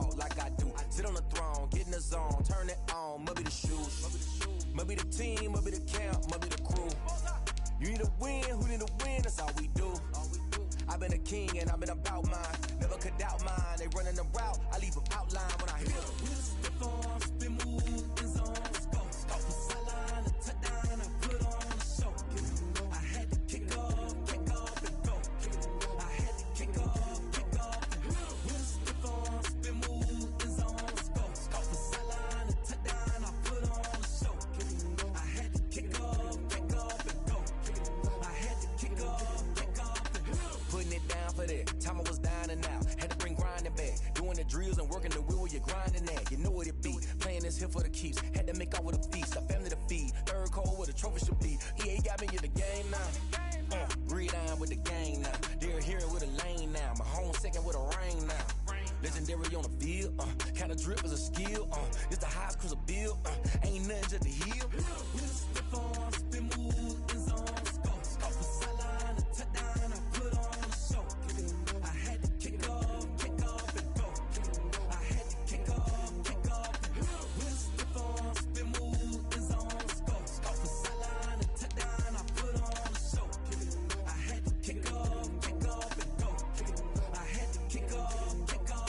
talk like I do. Sit on the throne, get in the zone, turn it on. Must be the shoes, must be the team, must be the camp, must be the crew. You need to win, who need to win? That's all we do. I've been a king and I've been about mine. Never could doubt mine. They running the route, I leave them outline when I hit them. We just stiff on, spin move, in zone, let's go. Off the sideline, a touchdown, I put on a show. I had to kick off and go. I had to kick off and go. We just stiff on, spin move, in zone, let's go. Off the sideline, a touchdown, I put on a show. I had to kick off and go. I had to kick off and go. Putting it down for that. Time I was down and out. Had to bring grinding back. Doing the drills and working the wheel where you're grinding at. You know what it be. Playing this here for the keeps. Had to make out with a feast. A family to feed. Third cold where the trophy should be. EA got me in the game now. Breathe on with the gang now. They're here with a lane now. My home second with a rain now. Legendary on the field. Kinda drip is a skill. It's the highest cruiser bill. Ain't nothing just to heal. We just step on, spin move, in zone, let's go. Off the sideline, a touchdown, I put on a show. I had to kick off and go. I had to kick off and go. We just step on, spin move, in zone, let's go. Off the sideline, a touchdown, I put on a show. I had to kick off and go. I had to kick off and go.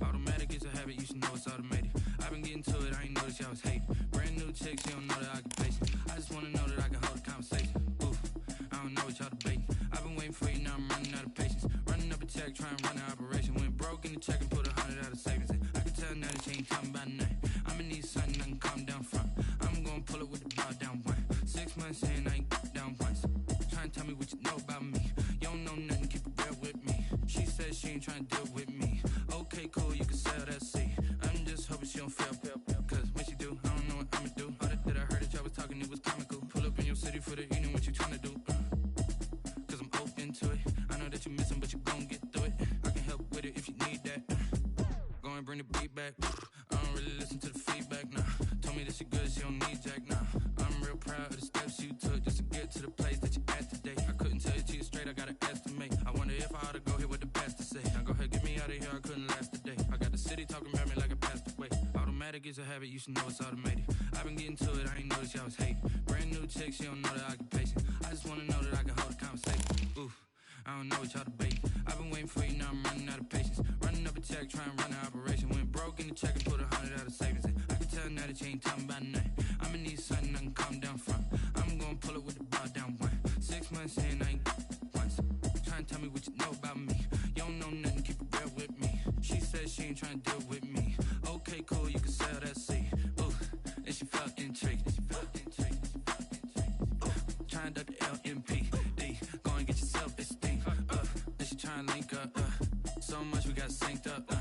Automatic is a habit, you should know it's automated. I've been getting to it, I ain't noticed y'all was hating. Brand new chick, she don't know the occupation. I just wanna know that I can hold a conversation. Oof, I don't know what y'all debating. I've been waiting for you, now I'm running out of patience. Running up a check, trying to run an operation. Went broke in the check and put 100 out of savings in. I can tell now that she ain't talking about nothing. I'ma need something I can calm down from. I'm gonna pull it with the bar down one. 6 months in, I ain't down once. Trying to tell me what you know about me. You don't know nothing, keep it real with me. She said she ain't trying to deal with me. Okay, cool, you can sell that seat. I'm just hoping she don't fail. Cause when she do, I don't know what I'ma do. All that I heard that y'all was talking, it was comical. Pull up in your city for the evening, what you trying to do? Cause I'm open to it. I know that you missing, but you gon' get through it. I can help with it if you need that. Go and bring the beat back. I don't really listen to the feedback, nah. Told me that she good, she don't need Jack, nah. I'm real proud of the steps you took just to get to the place that you at today. I couldn't tell you to you straight, I gotta estimate. I wonder if I ought to go here with the pastor say. Now go ahead, get me out of here, I couldn't last a day. I got the city talking about me like I passed away. Automatic is a habit, you should know it's automated. I've been getting to it, I ain't noticed y'all was hating. Brand new chick, she don't know the occupation. I just wanna know that I can hold a conversation. Oof, I don't know what y'all debating. I've been waiting for you, now I'm running out of patience. Running up a check, trying to run an operation. Went broke in the check and put 100 out of savings in. I can tell now that you ain't talking about nothing. I'ma need something I can calm down from. I'm gonna pull it with the bar down one. 6 months in, I ain't once. Trying to tell me what you know about me. You don't know nothing, keep it real with me. She said she ain't trying to deal with me. Okay, cool, you can sell that seat. Ooh, and she felt intrigued. Trying to duck the LMPD. Go and get your self-esteem. Then she trying to link up. So much we got synced up.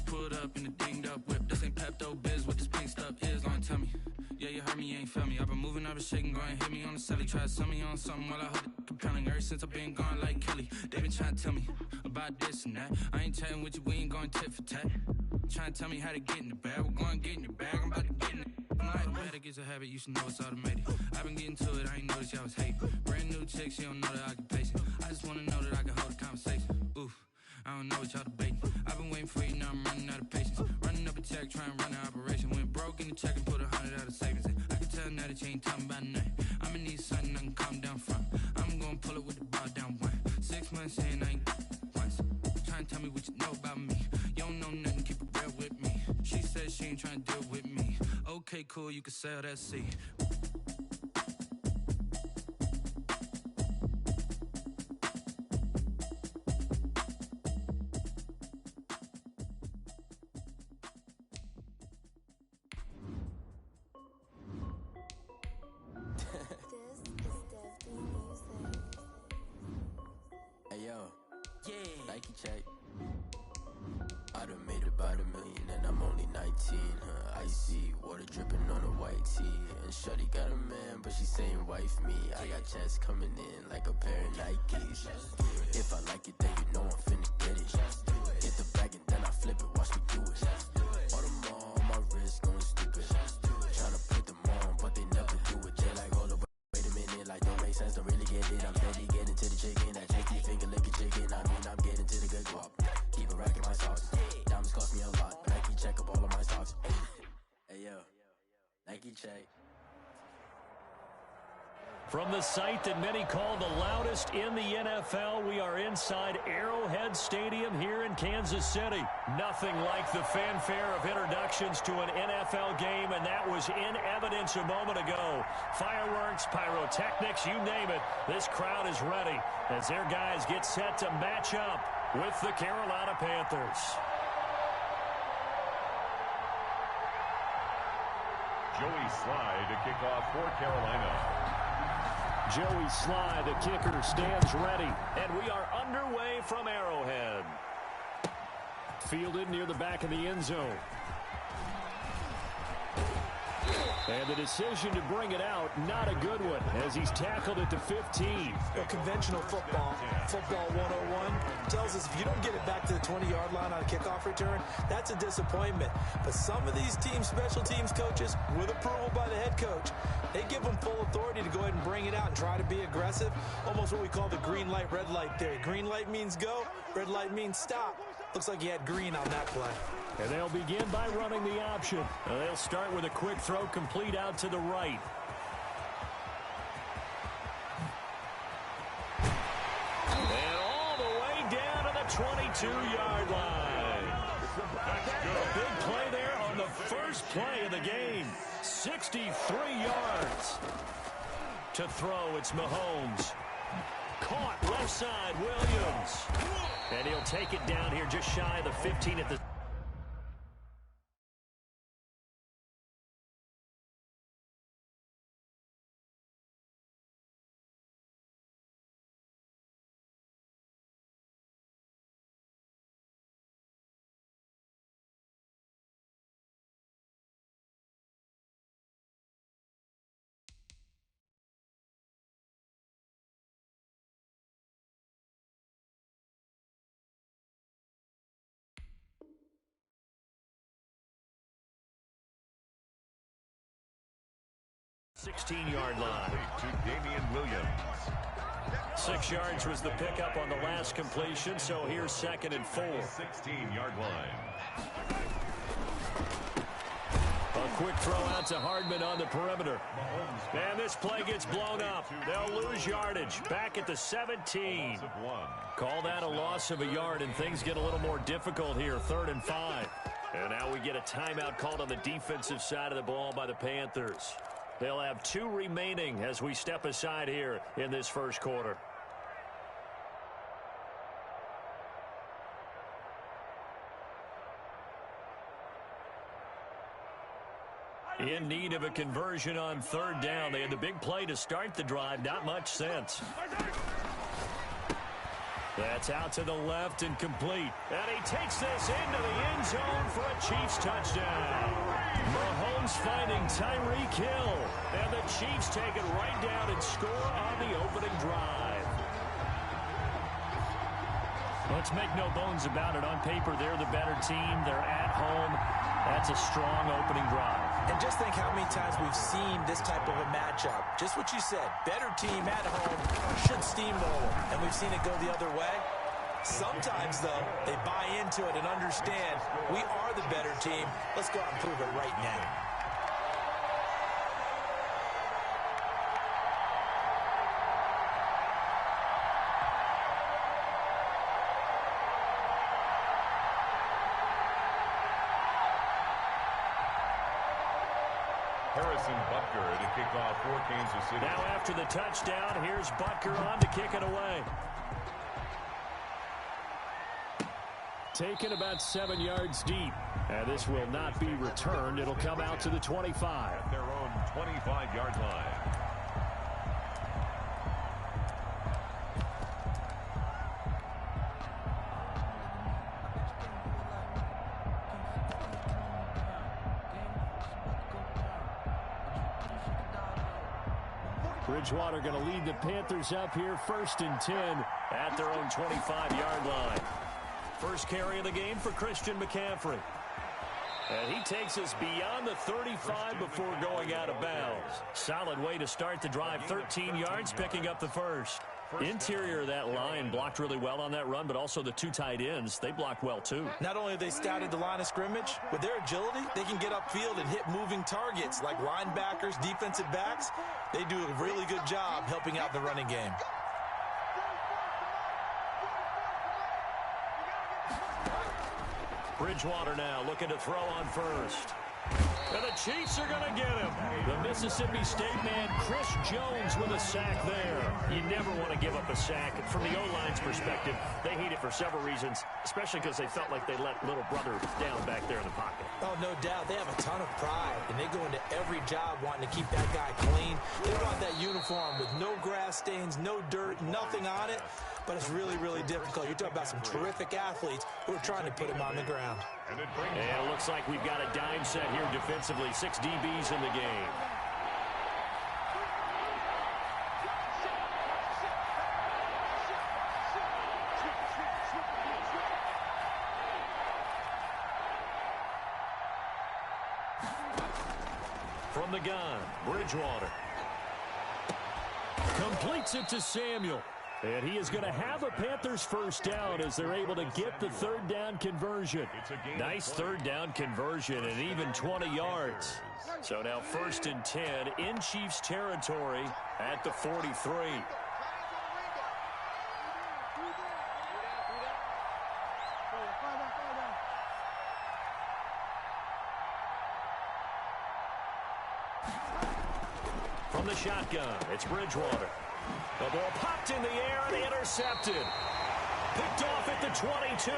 Pulled up in the dinged up whip. This ain't Pepto-Biz, what this pink stuff is. Gonna tell me. Yeah, you heard me, you ain't felt me. I've been moving, I've been shaking, go and hit me on the celly. Try to sell me on something while I hold it compelling. Ever since I've been gone like Kelly, they been trying to tell me about this and that. I ain't chatting with you, we ain't going tit for tat. Trying to tell me how to get in the bag. We're going to get in the bag, I'm about to get in it. Automatic is a habit, you should know it's automated. I've been getting to it, I ain't noticed y'all was hating. Brand new chick, she don't know the occupation. I just wanna know that I can hold a conversation. Oof, I don't know what y'all debating. I've been waiting for you, now I'm running out of patience. Running up a check, trying to run an operation. Went broke in the check and put 100 out of savings in. I can tell now that you ain't talking about nothing. I'ma need something I can calm down from. I'm gonna pull it with the bar down one. 6 months in, I ain't once. Trying to tell me what you know about me. You don't know nothing, keep it real with me. She said she ain't trying to deal with me. Okay, cool, you can sell that seat. This is Nike check. I done made about $1 million and I'm only 19. Icy water dripping on a white tee. And shorty got a man, but she saying wife me. I got checks coming in like a pair of Nikes. If I like it, then you know I'm finna get it. Get the bag and then I flip it, watch me do it. All them on my wrist going stupid. Tryna put them on, but they never do it. They like, hold up, wait a minute, like don't make sense, don't really get it. I'm steady getting to the chicken, that chicken finger licking chicken. I mean, I'm getting to the good guap. Keep a rack in my socks. Diamonds cost me a lot. Nike check up all of my socks. Hey yo, Nike check. From the site that many call the loudest in the NFL, we are inside Arrowhead Stadium here in Kansas City. Nothing like the fanfare of introductions to an NFL game, and that was in evidence a moment ago. Fireworks, pyrotechnics, you name it. This crowd is ready as their guys get set to match up with the Carolina Panthers. Joey Slye to kick off for Carolina. Joey Slye, the kicker, stands ready. And we are underway from Arrowhead. Fielded near the back of the end zone. And the decision to bring it out, not a good one, as he's tackled at the 15. Well, conventional football 101, tells us if you don't get it back to the 20-yard line on a kickoff return, that's a disappointment. But some of these special teams coaches, with approval by the head coach, they give them full authority to go ahead and bring it out and try to be aggressive. Almost what we call the green light, red light theory. Green light means go, red light means stop. Looks like he had green on that play. And they'll begin by running the option. They'll start with a quick throw complete out to the right. And all the way down to the 22-yard line. A big play there on the first play of the game. 63 yards. To throw, it's Mahomes. Caught left side, Williams. And he'll take it down here just shy of the 15 at the... ...16-yard line. To Damian Williams. 6 yards was the pickup on the last completion, so here's 2nd and 4. 16-yard line. A quick throw out to Hardman on the perimeter. And this play gets blown up. They'll lose yardage. Back at the 17. Call that a loss of a yard, and things get a little more difficult here. 3rd and 5. And now we get a timeout called on the defensive side of the ball by the Panthers. They'll have 2 remaining as we step aside here in this first quarter. In need of a conversion on 3rd down. They had the big play to start the drive. Not much sense. That's out to the left and complete. And he takes this into the end zone for a Chiefs touchdown. Mahomes finding Tyreek Hill. And the Chiefs take it right down and score on the opening drive. Let's make no bones about it. On paper, they're the better team. They're at home. That's a strong opening drive. And just think how many times we've seen this type of a matchup. Just what you said, better team at home should steamroll them. And we've seen it go the other way. Sometimes, though, they buy into it and understand we are the better team. Let's go out and prove it right now. Harrison Butker to kick off for Kansas City. Now after the touchdown, here's Butker on to kick it away. Taken about 7 yards deep. And this will not be returned. It'll come out to the 25. At their own 25-yard line. Bridgewater going to lead the Panthers up here, 1st and 10 at their own 25-yard line. First carry of the game for Christian McCaffrey. And he takes us beyond the 35 before going out of bounds. Solid way to start the drive, 13 yards, picking up the first. Interior of that line blocked really well on that run, but also the 2 tight ends, they blocked well too. Not only have they scouted the line of scrimmage, with their agility, they can get upfield and hit moving targets like linebackers, defensive backs. They do a really good job helping out the running game. Bridgewater now looking to throw on first. And the Chiefs are going to get him. The Mississippi State man, Chris Jones, with a sack there. You never want to give up a sack. From the O-line's perspective, they hate it for several reasons, especially because they felt like they let little brother down back there in the pocket. Oh, no doubt. They have a ton of pride, and they go into every job wanting to keep that guy clean. They want that uniform with no grass stains, no dirt, nothing on it. But it's really, really difficult. You're talking about some terrific athletes who are trying to put him on the ground. And it looks like we've got a dime set here defensively. 6 DBs in the game. From the gun, Bridgewater. Completes it to Samuel. And he is going to have a Panthers first down as they're able to get the 3rd down conversion. Nice 3rd down conversion and even 20 yards. So now 1st and 10 in Chiefs territory at the 43. From the shotgun, it's Bridgewater. The ball popped in the air and intercepted. Picked off at the 22.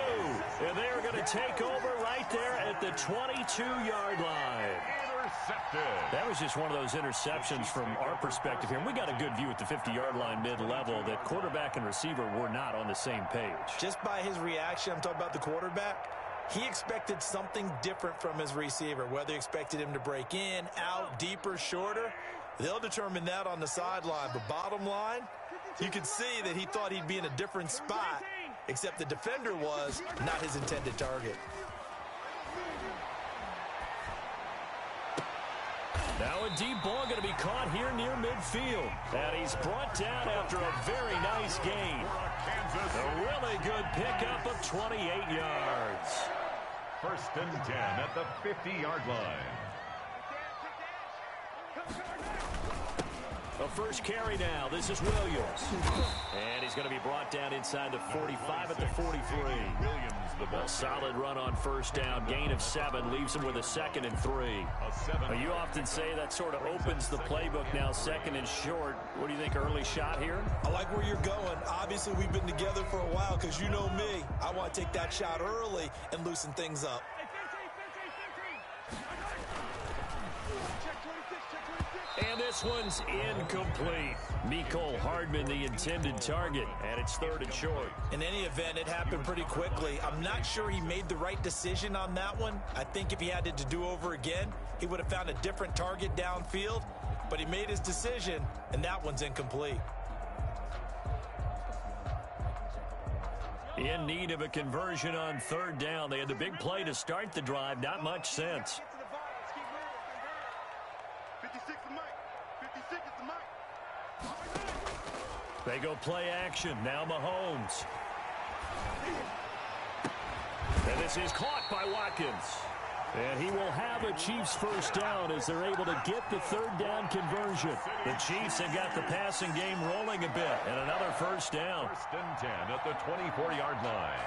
And they're going to take over right there at the 22-yard line. Intercepted. That was just one of those interceptions from our perspective here. And we got a good view at the 50-yard line mid-level that quarterback and receiver were not on the same page. Just by his reaction, I'm talking about the quarterback, he expected something different from his receiver, whether he expected him to break in, out, deeper, shorter. They'll determine that on the sideline. But bottom line, you can see that he thought he'd be in a different spot, except the defender was not his intended target. Now a deep ball going to be caught here near midfield. And he's brought down after a very nice gain. A really good pickup of 28 yards. 1st and 10 at the 50-yard line. A first carry now. This is Williams. And he's going to be brought down inside the 45 at the 43. A solid run on 1st down. Gain of 7 leaves him with a 2nd and 3. You often say that sort of opens the playbook now, 2nd and short. What do you think, early shot here? I like where you're going. Obviously, we've been together for a while because you know me. I want to take that shot early and loosen things up. And this one's incomplete. Mecole Hardman, the intended target, and it's 3rd and short. In any event, it happened pretty quickly. I'm not sure he made the right decision on that one. I think if he had it to do over again, he would have found a different target downfield. But he made his decision, and that one's incomplete. In need of a conversion on 3rd down. They had the big play to start the drive. Not much sense. They go play action. Now Mahomes. And this is caught by Watkins. And he will have a Chiefs first down as they're able to get the 3rd down conversion. The Chiefs have got the passing game rolling a bit. And another first down. 1st and 10 at the 24-yard line.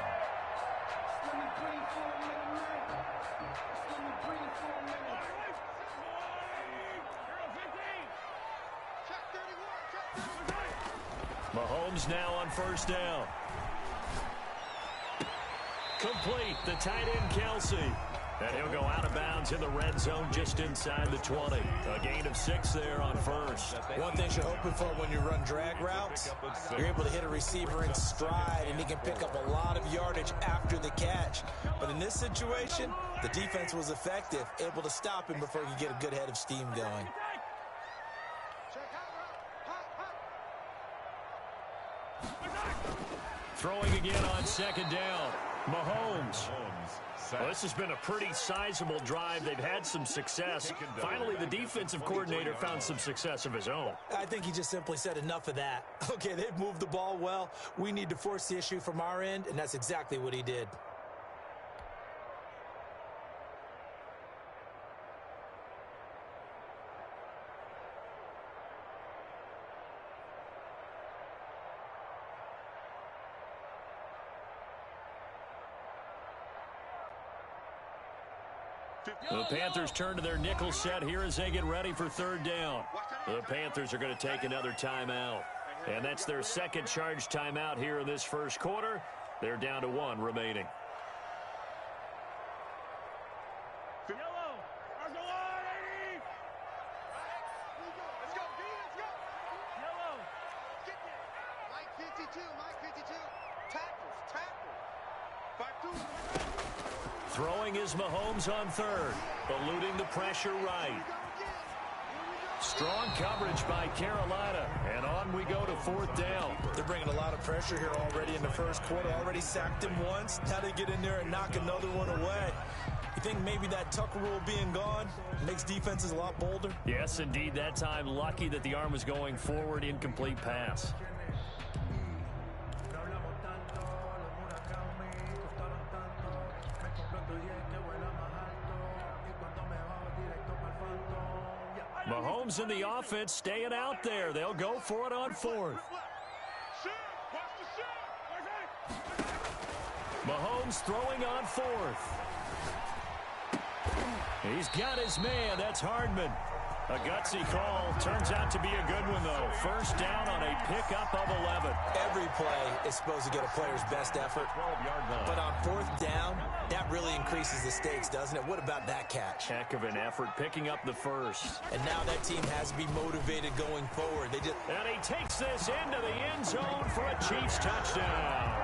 Mahomes now on 1st down. Complete. The tight end, Kelsey. And he'll go out of bounds in the red zone just inside the 20. A gain of 6 there on 1st. One thing you're hoping for when you run drag routes, you're able to hit a receiver in stride, and he can pick up a lot of yardage after the catch. But in this situation, the defense was effective, able to stop him before he could get a good head of steam going. Throwing again on second down. Mahomes. Well, this has been a pretty sizable drive. They've had some success. Finally, the defensive coordinator found some success of his own. I think he just simply said enough of that. Okay, they've moved the ball well. We need to force the issue from our end, and that's exactly what he did. The Panthers turn to their nickel set here as they get ready for third down. The Panthers are going to take another timeout. And that's their second charge timeout here in this first quarter. They're down to 1 remaining. Throwing is Mahomes on third, eluding the pressure right. Strong coverage by Carolina, and on we go to fourth down. They're bringing a lot of pressure here already in the first quarter. Already sacked him once. Now they get in there and knock another one away. You think maybe that Tucker rule being gone makes defenses a lot bolder? Yes, indeed. That time, lucky that the arm was going forward, incomplete pass. Mahomes in the offense staying out there. They'll go for it on fourth. Mahomes throwing on fourth. He's got his man. That's Hardman. A gutsy call. Turns out to be a good one, though. First down on a pickup of 11. Every play is supposed to get a player's best effort. But on fourth down, that really increases the stakes, doesn't it? What about that catch? Heck of an effort picking up the first. And now that team has to be motivated going forward. And he takes this into the end zone for a Chiefs touchdown.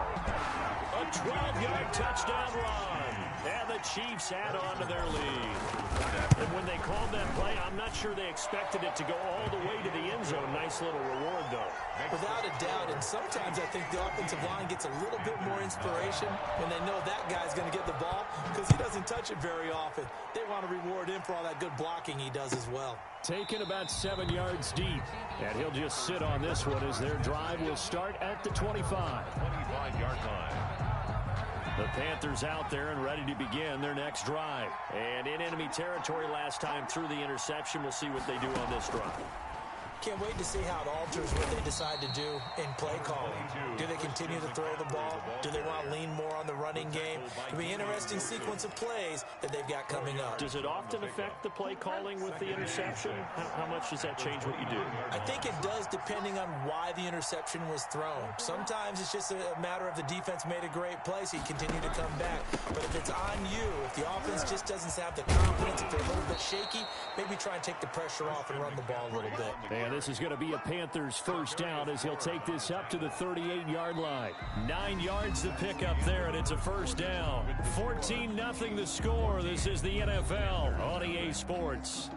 A 12-yard touchdown run. And the Chiefs add on to their lead. And when they called that play, I'm not sure they expected it to go all the way to the end zone. Nice little reward, though. Without a doubt, and sometimes I think the offensive line gets a little bit more inspiration when they know that guy's going to get the ball because he doesn't touch it very often. They want to reward him for all that good blocking he does as well. Taken about 7 yards deep, and he'll just sit on this one as their drive will start at the 25. 25-yard line. The Panthers out there and ready to begin their next drive. And in enemy territory last time through the interception. We'll see what they do on this drive. Can't wait to see how it alters what they decide to do in play calling. Do they continue to throw the ball? Do they want to lean more on the running game? It'll be an interesting sequence of plays that they've got coming up. Does it often affect the play calling with the interception? How much does that change what you do? I think it does depending on why the interception was thrown. Sometimes it's just a matter of the defense made a great play, so you continue to come back. But if it's on you, if the offense just doesn't have the confidence, if they're a little bit shaky, maybe try and take the pressure off and run the ball a little bit. And this is going to be a Panthers first down as he'll take this up to the 38-yard line. 9 yards to pick up there, and it's a first down. 14-0 the score. This is the NFL on EA Sports.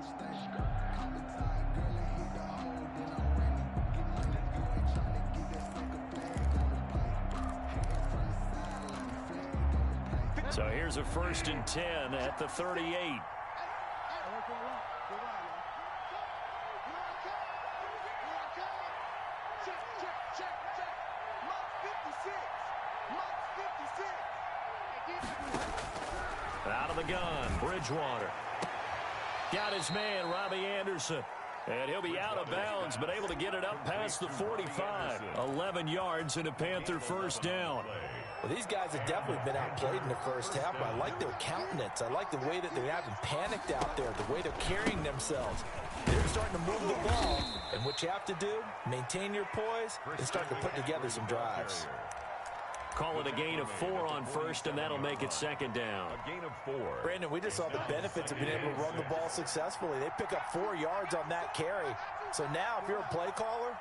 So here's a 1st and 10 at the 38. Out of the gun, Bridgewater. Got his man, Robbie Anderson. And he'll be out of bounds, but able to get it up past the 45. 11 yards and a Panther first down. Well, these guys have definitely been outplayed in the first half, but I like their countenance. I like the way that they haven't panicked out there, the way they're carrying themselves. They're starting to move the ball, and what you have to do, maintain your poise and start to put together some drives. Call it a gain of 4 on first, and that'll make it 2nd down. A gain of 4. Brandon, we just saw the benefits of being able to run the ball successfully. They pick up 4 yards on that carry. So now if you're a play caller,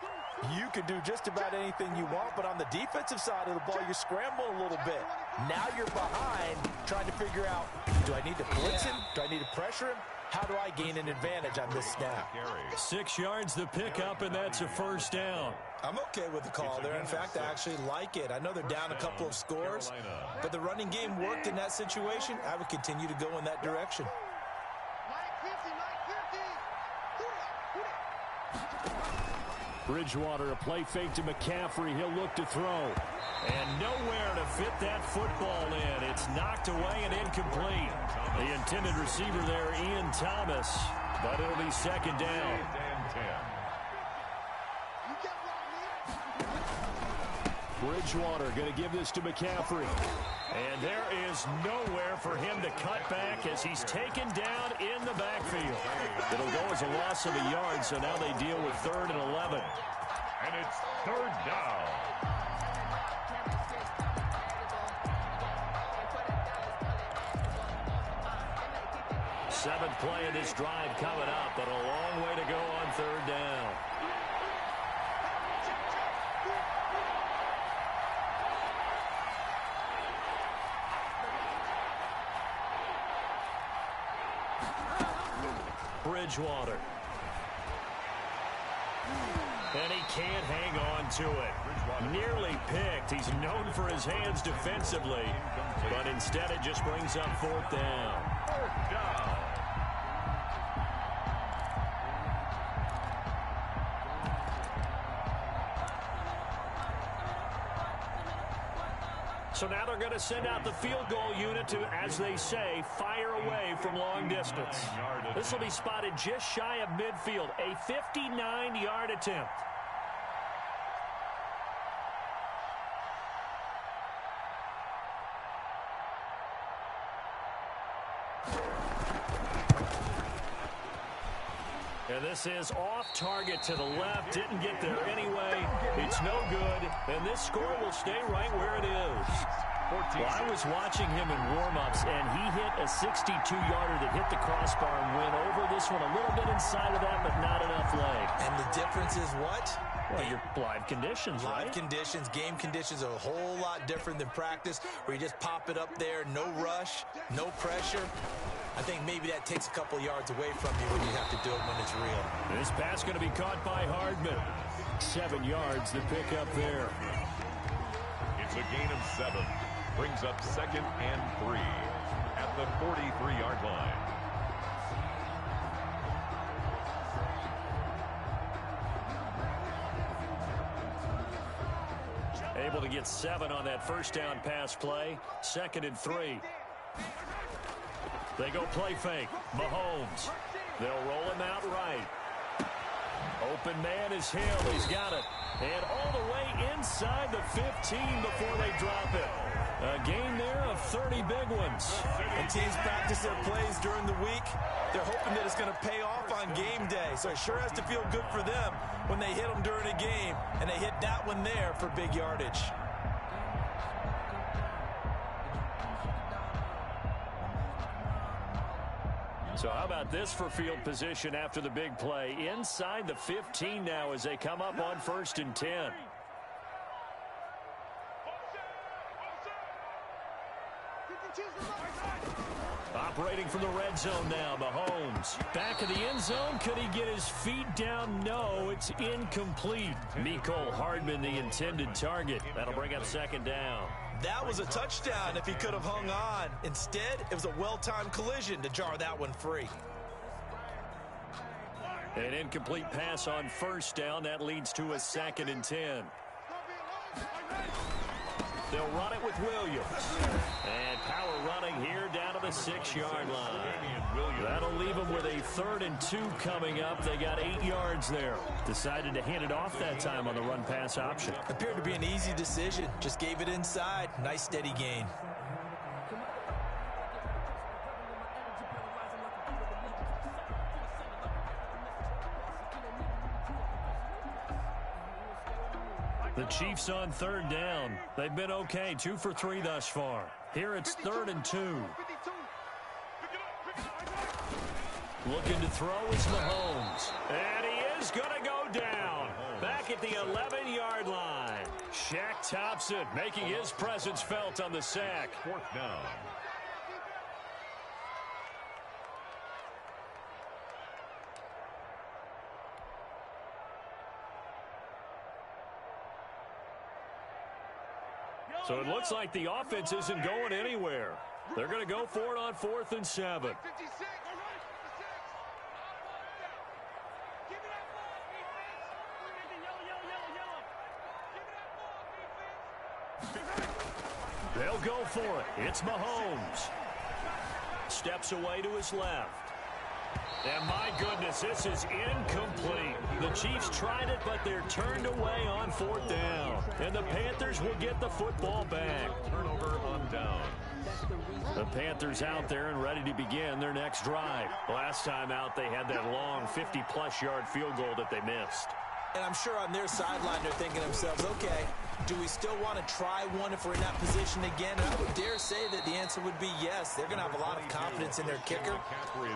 you can do just about anything you want, but on the defensive side of the ball, you scramble a little bit. Now you're behind trying to figure out, do I need to blitz him? Do I need to pressure him? How do I gain an advantage on this snap? 6 yards the pickup, and that's a first down. I'm okay with the call there. In fact, I actually like it. I know they're down a couple of scores, but the running game worked in that situation. I would continue to go in that direction. Bridgewater, a play fake to McCaffrey. He'll look to throw. And nowhere to fit that football in. It's knocked away and incomplete. The intended receiver there, Ian Thomas. But it'll be second down. Bridgewater going to give this to McCaffrey. And there is nowhere for him to cut back as he's taken down in the backfield. It'll go as a loss of a yard, so now they deal with 3rd and 11. And it's 3rd down. Seventh play of this drive coming up, but a long way to go on 3rd down. Bridgewater. And he can't hang on to it. Nearly picked. He's known for his hands defensively, but instead it just brings up 4th down. 4th down. So now they're going to send out the field goal unit to, as they say, fire away from long distance. This will be spotted just shy of midfield, a 59-yard attempt. And this is off target to the left. Didn't get there anyway. It's no good. And this score will stay right where it is. Well, I was watching him in warm-ups, and he hit a 62-yarder that hit the crossbar and went over this one a little bit inside of that, but not enough leg. And the difference is what? Well, your live conditions, right? Live conditions, game conditions are a whole lot different than practice, where you just pop it up there, no rush, no pressure. I think maybe that takes a couple yards away from you when you have to do it when it's real. This pass going to be caught by Hardman. 7 yards, the pickup there. It's a gain of 7. Brings up 2nd and 3 at the 43-yard line. Able to get 7 on that first down pass play. 2nd and 3. They go play fake. Mahomes. They'll roll him out right. Open man is Hill. He's got it. And all the way inside the 15 before they drop it. A game there of 30 big ones. And teams practice their plays during the week. They're hoping that it's going to pay off on game day. So it sure has to feel good for them when they hit them during a game. And they hit that one there for big yardage. So how about this for field position after the big play? Inside the 15 now as they come up on 1st and 10. Operating from the red zone now, Mahomes. Back of the end zone, could he get his feet down? No, it's incomplete. Mecole Hardman, the intended target. That'll bring up 2nd down. That was a touchdown if he could have hung on. Instead, it was a well-timed collision to jar that one free. An incomplete pass on 1st down. That leads to a 2nd and 10. They'll run it with Williams. And power running here down to the 6-yard line. That'll leave them with a 3rd and 2 coming up. They got 8 yards there. Decided to hand it off that time on the run-pass option. Appeared to be an easy decision. Just gave it inside. Nice steady gain. The Chiefs on 3rd down. They've been okay, 2 for 3 thus far. Here it's 3rd and 2. Looking to throw is Mahomes. And he is going to go down. Back at the 11-yard line. Shaq Thompson making his presence felt on the sack. 4th down. So it looks like the offense isn't going anywhere. They're going to go for it on 4th and 7. They'll go for it. It's Mahomes. Steps away to his left. And my goodness, this is incomplete. The Chiefs tried it, but they're turned away on 4th down. And the Panthers will get the football back. Turnover on down. The Panthers out there and ready to begin their next drive. Last time out, they had that long 50-plus yard field goal that they missed. And I'm sure on their sideline they're thinking to themselves, okay, do we still want to try one if we're in that position again? And I would dare say that the answer would be yes. They're going to have a lot of confidence in their kicker.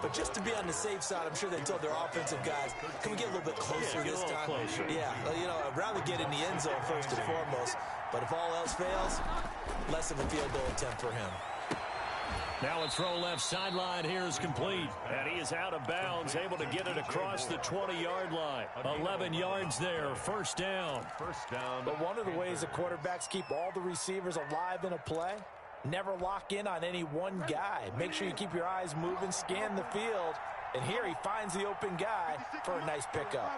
But just to be on the safe side, I'm sure they told their offensive guys, can we get a little bit closer this time? Closer. Yeah, you know, I'd rather get in the end zone first and foremost. But if all else fails, less of a field goal attempt for him. Now a throw left sideline here is complete. And he is out of bounds, able to get it across the 20-yard line. 11 yards there, first down. First down. But one of the ways the quarterbacks keep all the receivers alive in a play, never lock in on any one guy. Make sure you keep your eyes moving, scan the field. And here he finds the open guy for a nice pickup.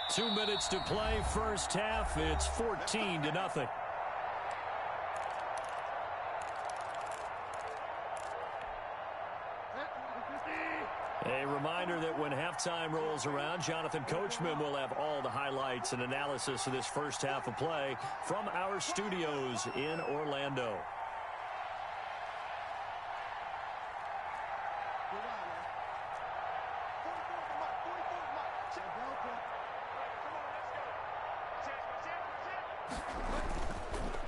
2 minutes to play, first half. It's 14-0. A reminder that when halftime rolls around, Jonathan Coachman will have all the highlights and analysis of this first half of play from our studios in Orlando.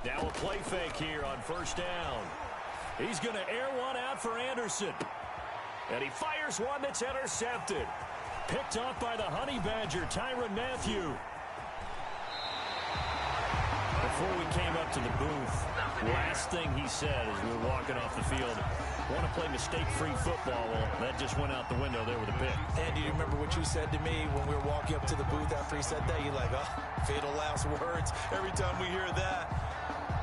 Now a play fake here on first down. He's going to air one out for Anderson. And he fires one that's intercepted. Picked off by the Honey Badger, Tyrann Mathieu. Before we came up to the booth, last thing he said as we were walking off the field, want to play mistake-free football. Well, that just went out the window there with a pick. Andy, you remember what you said to me when we were walking up to the booth after he said that? You're like, oh, fatal last words. Every time we hear that,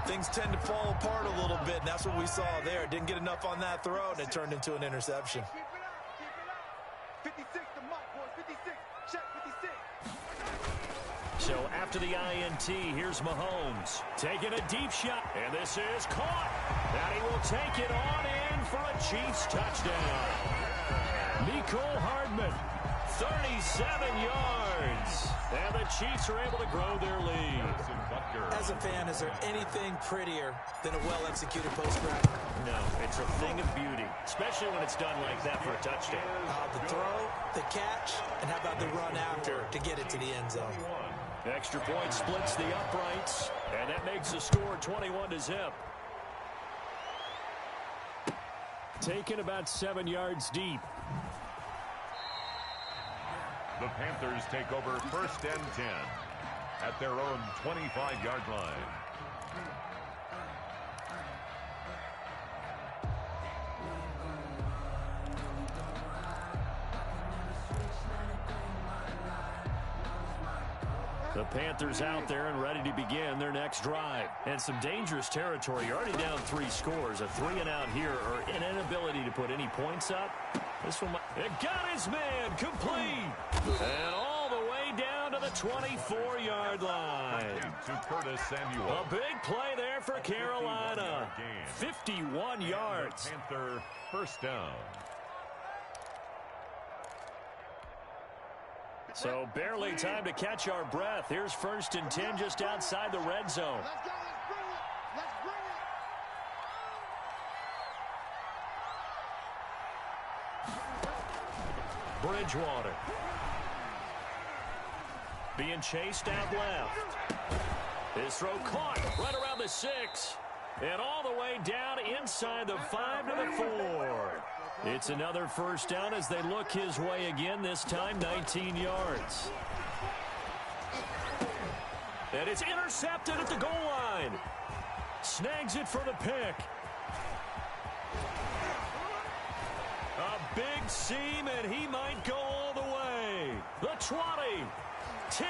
things tend to fall apart a little bit, and that's what we saw there. Didn't get enough on that throw, and it turned into an interception. 56 to Mike, boys. 56. Check 56. So after the INT, here's Mahomes taking a deep shot, and this is caught. And he will take it on in for a Chiefs touchdown. Mecole Hardman, 37 yards. And the Chiefs are able to grow their lead. As a fan, is there anything prettier than a well-executed post route? No, it's a thing of beauty, especially when it's done like that for a touchdown. The throw, the catch, and how about the run after to get it to the end zone? Extra point splits the uprights, and that makes the score 21-0. Taken about 7 yards deep. The Panthers take over first and 10 at their own 25-yard line. The Panthers out there and ready to begin their next drive. And some dangerous territory. You're already down 3 scores. A 3-and-out here or an inability to put any points up. This one it got his man complete. And all the way down to the 24-yard line. To Curtis Samuel. A big play there for Carolina. 51 yards. Panther first down. So barely time to catch our breath. Here's first and 10 just outside the red zone. Let's go. Let's bring it. Bridgewater. Being chased out left. His throw caught right around the 6. And all the way down inside the 5 to the 4. It's another first down as they look his way again, this time 19 yards. And it's intercepted at the goal line. Snags it for the pick. A big seam, and he might go all the way. The 20, 10,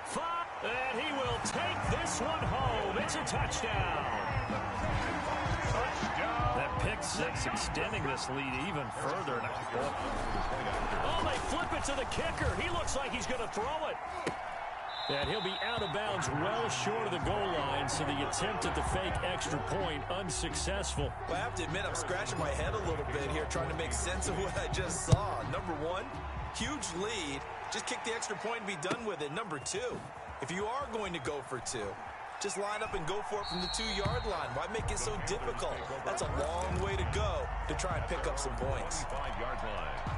5, and he will take this one home. It's a touchdown. That pick six extending this lead even further. Oh, they flip it to the kicker. He looks like he's going to throw it. And he'll be out of bounds well short of the goal line, so the attempt at the fake extra point unsuccessful. Well, I have to admit, I'm scratching my head a little bit here trying to make sense of what I just saw. Number one, huge lead. Just kick the extra point and be done with it. Number two, if you are going to go for two, just line up and go for it from the 2-yard line. Why make it so difficult? That's a long way to go to try and pick up some points. 5-yard line.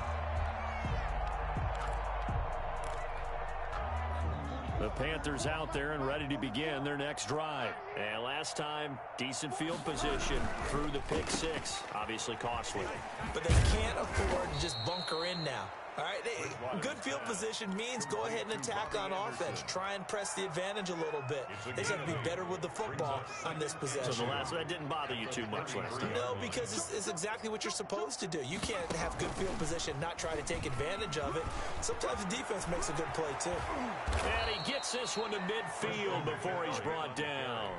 The Panthers out there and ready to begin their next drive. And last time, decent field position through the pick six. Obviously costly. But they can't afford to just bunker in now. All right, good field position means go ahead and attack on offense. Try and press the advantage a little bit. They just have to be better with the football on this possession. So that didn't bother you too much last time? No, because it's exactly what you're supposed to do. You can't have good field position, not try to take advantage of it. Sometimes the defense makes a good play, too. And he gets this one to midfield before he's brought down.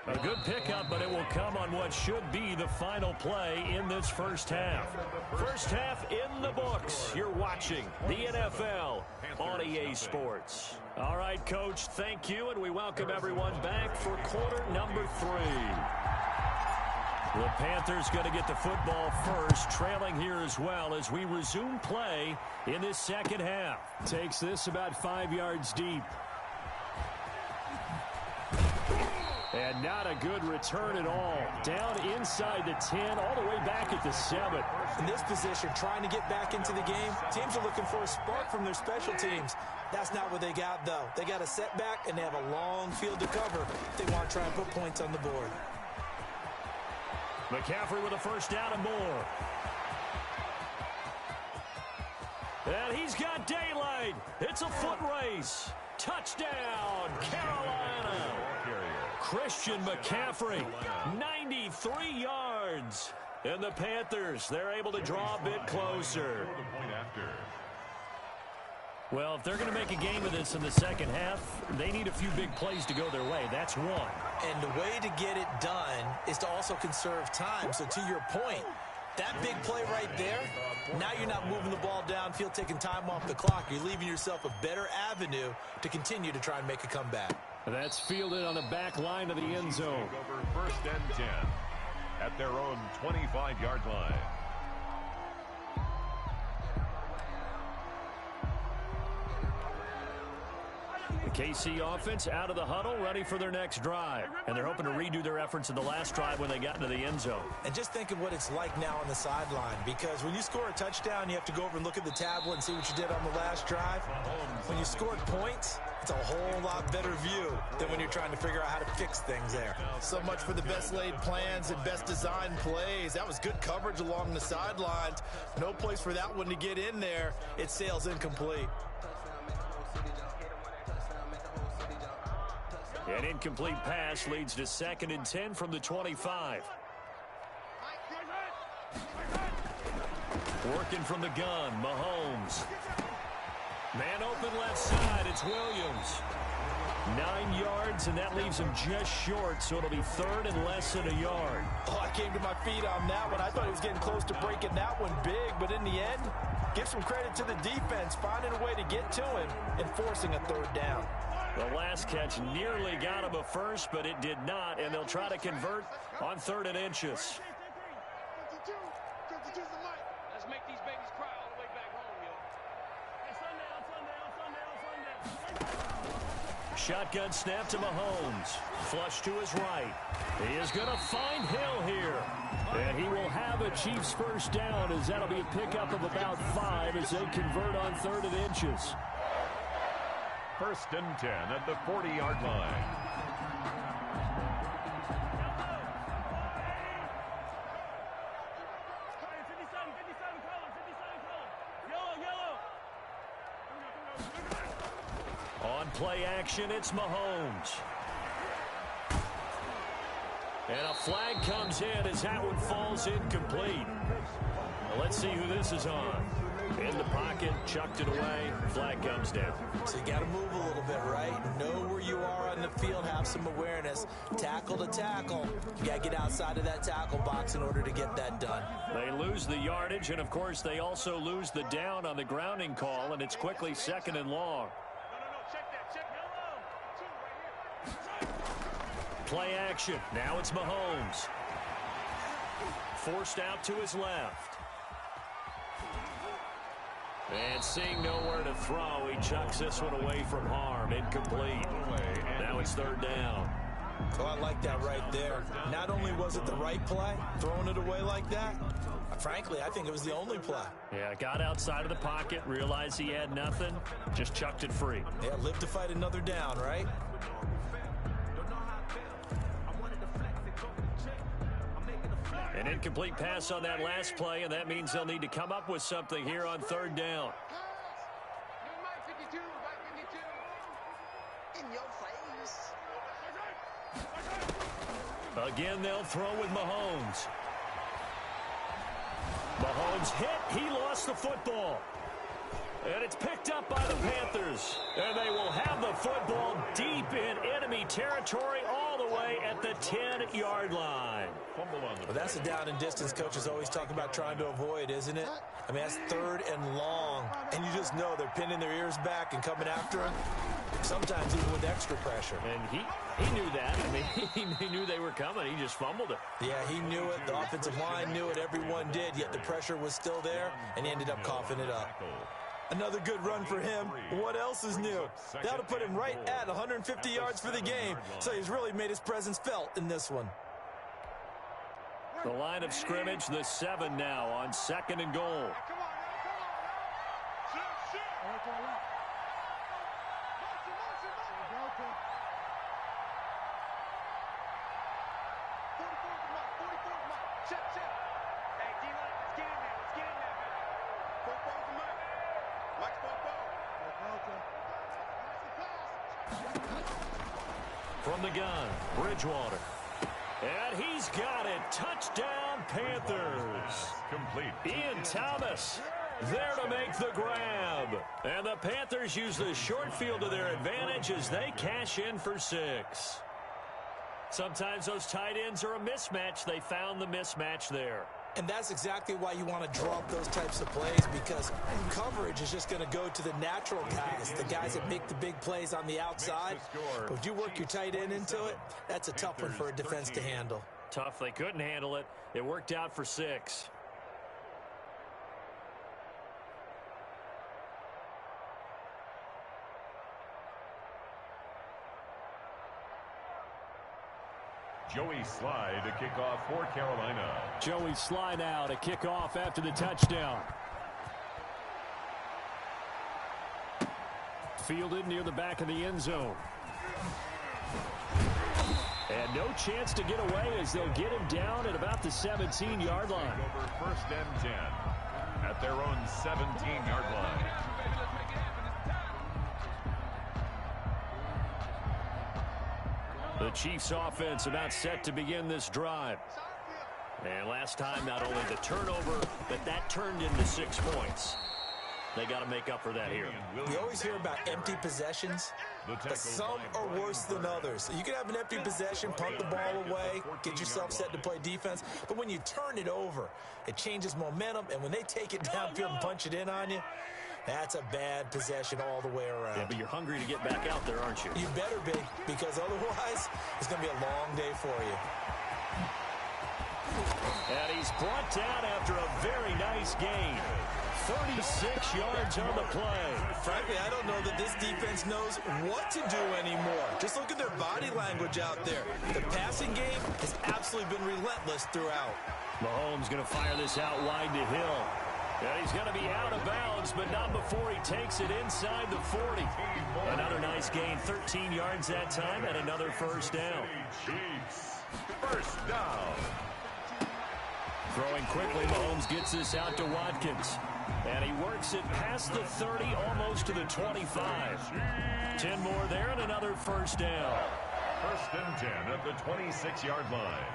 A good pickup, but it will come on what should be the final play in this first half. First half in the books. You're watching the NFL on EA Sports. All right, Coach, thank you, and we welcome everyone back for quarter number 3. The Panthers going to get the football first, trailing here as well as we resume play in this second half. Takes this about 5 yards deep. And not a good return at all. Down inside the 10, all the way back at the 7. In this position, trying to get back into the game, teams are looking for a spark from their special teams. That's not what they got, though. They got a setback, and they have a long field to cover if they want to try and put points on the board. McCaffrey with a first down and more. And he's got daylight. It's a foot race. Touchdown, Carolina. Christian McCaffrey, 93 yards. And the Panthers, they're able to draw a bit closer. Well, if they're going to make a game of this in the second half, they need a few big plays to go their way. That's one. And the way to get it done is to also conserve time. So to your point, that big play right there, now you're not moving the ball downfield, taking time off the clock. You're leaving yourself a better avenue to continue to try and make a comeback. That's fielded on the back line of the end zone. Over 1st and 10 at their own 25-yard line. The KC offense out of the huddle, ready for their next drive. And they're hoping to redo their efforts in the last drive when they got into the end zone. And just think of what it's like now on the sideline, because when you score a touchdown, you have to go over and look at the tablet and see what you did on the last drive. When you scored points, it's a whole lot better view than when you're trying to figure out how to fix things there. So much for the best laid plans and best designed plays. That was good coverage along the sidelines. No place for that one to get in there. It sails incomplete. An incomplete pass leads to 2nd and 10 from the 25. Working from the gun, Mahomes. Man open left side, it's Williams. 9 yards, and that leaves him just short, so it'll be 3rd and less than a yard. Oh, I came to my feet on that one. I thought he was getting close to breaking that one big, but in the end, give some credit to the defense, finding a way to get to him and forcing a 3rd down. The last catch nearly got him a first, but it did not, and they'll try to convert on 3rd and inches. Let's make these babies cry all the way back home, yo. Shotgun snap to Mahomes. Flush to his right. He is going to find Hill here. And he will have a Chiefs first down, as that'll be a pickup of about 5 as they convert on 3rd and inches. 1st and 10 at the 40-yard line. On play action, it's Mahomes. And a flag comes in as that one falls incomplete. Well, let's see who this is on. In the pocket, chucked it away, flag comes down. So you got to move a little bit, right? Know where you are on the field, have some awareness. Tackle to tackle. You got to get outside of that tackle box in order to get that done. They lose the yardage, and of course they also lose the down on the grounding call, and it's quickly 2nd and long. Play action. Now it's Mahomes. Forced out to his left. And seeing nowhere to throw, he chucks this one away from harm. Incomplete. Now it's 3rd down. Oh, I like that right there. Not only was it the right play, throwing it away like that, frankly, I think it was the only play. Yeah, got outside of the pocket, realized he had nothing, just chucked it free. Yeah, live to fight another down, right? An incomplete pass on that last play, and that means they'll need to come up with something here on 3rd down. Again, they'll throw with Mahomes. Mahomes hit. He lost the football. And it's picked up by the Panthers. And they will have the football deep in enemy territory all the way at the 10-yard line. Well, that's a down and distance coaches always talk about trying to avoid, isn't it? I mean, that's 3rd and long. And you just know they're pinning their ears back and coming after him. Sometimes even with extra pressure. And he knew that. I mean, he knew they were coming. He just fumbled it. Yeah, he knew it. The offensive line knew it. Everyone did. Yet the pressure was still there, and he ended up coughing it up. Another good run for him. What else is new? That'll put him right at 150 yards for the game. So he's really made his presence felt in this one. The line of scrimmage, the 7 now on 2nd and goal. From the gun, Bridgewater. And he's got it. Touchdown, Panthers. Complete. Ian Thomas there to make the grab. And the Panthers use the short field to their advantage as they cash in for 6. Sometimes those tight ends are a mismatch. They found the mismatch there. And that's exactly why you want to draw up those types of plays, because coverage is just going to go to the natural guys, the guys that make the big plays on the outside. But if you work your tight end into it, that's a tough one for a defense to handle. Tough. They couldn't handle it. It worked out for 6. Joey Slye to kick off for Carolina. Joey Slye now to kick off after the touchdown. Fielded near the back of the end zone. And no chance to get away as they'll get him down at about the 17-yard line. Over 1st and 10 at their own 17-yard line. The Chiefs offense about set to begin this drive. And last time, not only the turnover, but that turned into 6 points. They got to make up for that here. We always hear about empty possessions, but some are worse than others. You can have an empty possession, punt the ball away, get yourself set to play defense, but when you turn it over, it changes momentum, and when they take it downfield and punch it in on you, that's a bad possession all the way around. Yeah, but you're hungry to get back out there, aren't you? You better be, because otherwise, it's going to be a long day for you. And he's brought down after a very nice gain. 36 yards on the play. Frankly, I don't know that this defense knows what to do anymore. Just look at their body language out there. The passing game has absolutely been relentless throughout. Mahomes going to fire this out wide to Hill. And he's going to be out of bounds, but not before he takes it inside the 40. Another nice gain, 13 yards that time, and another first down. Chiefs, first down. Throwing quickly, Mahomes gets this out to Watkins. And he works it past the 30, almost to the 25. 10 more there and another first down. 1st and 10 at the 26-yard line.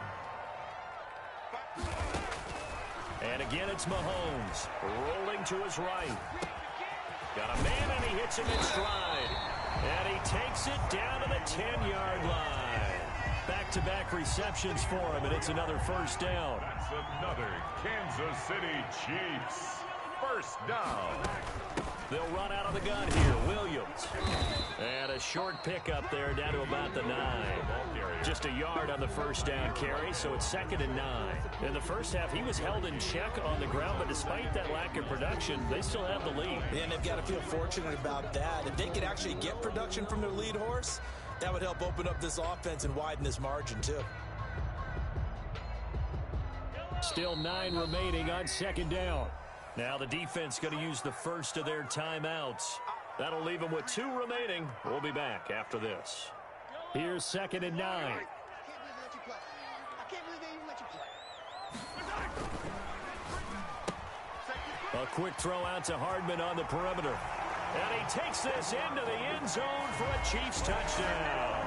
And again, it's Mahomes rolling to his right. Got a man, and he hits him in stride. And he takes it down to the 10-yard line. Back-to-back receptions for him, and it's another first down. That's another Kansas City Chiefs first down. They'll run out of the gun here. Williams. And a short pickup there down to about the 9. Just a yard on the first down carry, so it's 2nd and 9. In the first half, he was held in check on the ground, but despite that lack of production, they still have the lead. And they've got to feel fortunate about that. If they could actually get production from their lead horse, that would help open up this offense and widen this margin, too. Still 9 remaining on 2nd down. Now the defense going to use the first of their timeouts. That'll leave them with 2 remaining. We'll be back after this. Here's 2nd and 9. A quick throw out to Hardman on the perimeter. And he takes this into the end zone for a Chiefs touchdown.